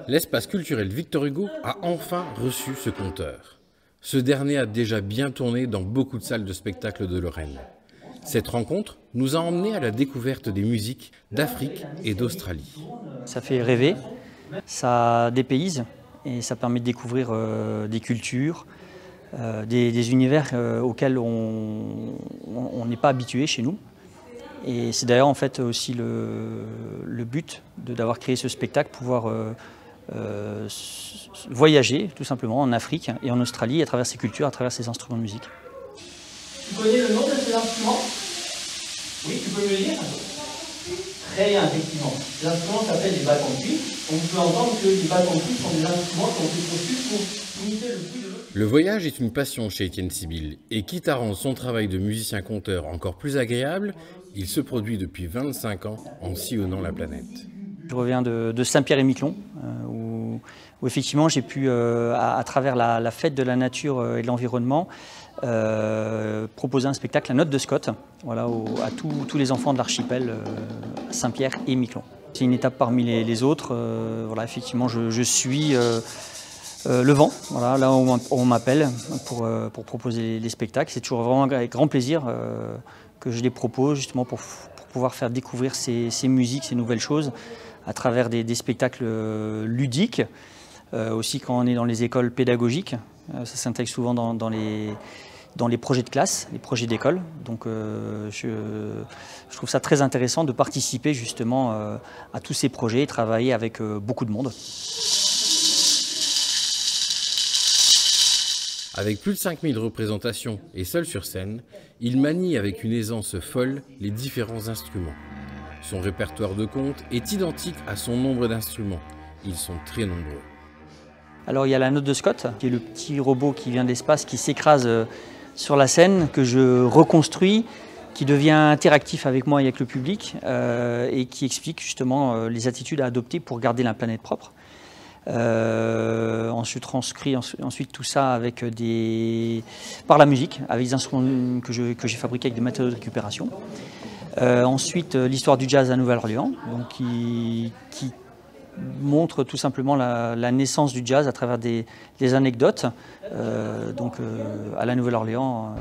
L'espace culturel Victor Hugo a enfin reçu ce conteur. Ce dernier a déjà bien tourné dans beaucoup de salles de spectacle de Lorraine. Cette rencontre nous a emmenés à la découverte des musiques d'Afrique et d'Australie. Ça fait rêver, ça dépayse et ça permet de découvrir des cultures, des univers auxquels on n'est pas habitué chez nous. Et c'est d'ailleurs en fait aussi le but d'avoir créé ce spectacle, pouvoir voyager tout simplement en Afrique et en Australie à travers ces cultures, à travers ces instruments de musique. Tu connais le nom de ces instruments? Oui, tu peux me le dire? Très bien, effectivement. Les instruments s'appellent des bâtons-cuivres. On peut entendre que les bâtons-cuivres sont des instruments qui ont été conçus pour imiter le bruit de l'eau. Le voyage est une passion chez Étienne Sibyl, et quitte à rendre son travail de musicien-conteur encore plus agréable, il se produit depuis 25 ans en sillonnant la planète. Je reviens de Saint-Pierre-et-Miquelon, où effectivement j'ai pu, à travers la fête de la nature et de l'environnement, proposer un spectacle, la Note de Scott, voilà, à tous les enfants de l'archipel Saint-Pierre et Miquelon. C'est une étape parmi les autres. Voilà, effectivement, je suis le vent, voilà, là où on m'appelle pour proposer les spectacles. C'est toujours vraiment avec grand plaisir que je les propose, justement pour pouvoir faire découvrir ces musiques, ces nouvelles choses, à travers des spectacles ludiques, aussi quand on est dans les écoles pédagogiques. Ça s'intègre souvent dans les projets de classe, les projets d'école. Donc je trouve ça très intéressant de participer justement à tous ces projets et travailler avec beaucoup de monde. Avec plus de 5000 représentations et seul sur scène, il manie avec une aisance folle les différents instruments. Son répertoire de contes est identique à son nombre d'instruments. Ils sont très nombreux. Alors il y a la Note de Scott, qui est le petit robot qui vient de l'espace, qui s'écrase sur la scène, que je reconstruis, qui devient interactif avec moi et avec le public, et qui explique justement les attitudes à adopter pour garder la planète propre. Ensuite transcrit ensuite tout ça avec par la musique, avec des instruments que j'ai fabriqués avec des matériaux de récupération. Ensuite l'histoire du jazz à Nouvelle-Orléans, qui montre tout simplement la naissance du jazz à travers des anecdotes. À la Nouvelle-Orléans,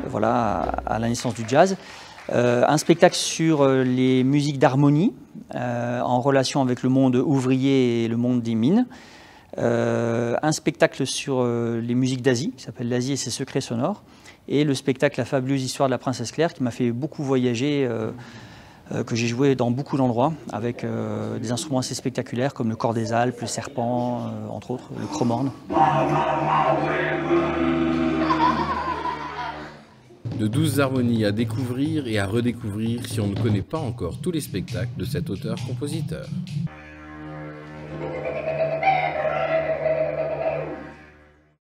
voilà, à la naissance du jazz. Un spectacle sur les musiques d'harmonie en relation avec le monde ouvrier et le monde des mines. Un spectacle sur les musiques d'Asie, qui s'appelle L'Asie et ses secrets sonores. Et le spectacle La fabuleuse histoire de la princesse Claire, qui m'a fait beaucoup voyager, que j'ai joué dans beaucoup d'endroits, avec des instruments assez spectaculaires comme le cor des Alpes, le serpent, entre autres, le chromorne. De douces harmonies à découvrir et à redécouvrir si on ne connaît pas encore tous les spectacles de cet auteur-compositeur.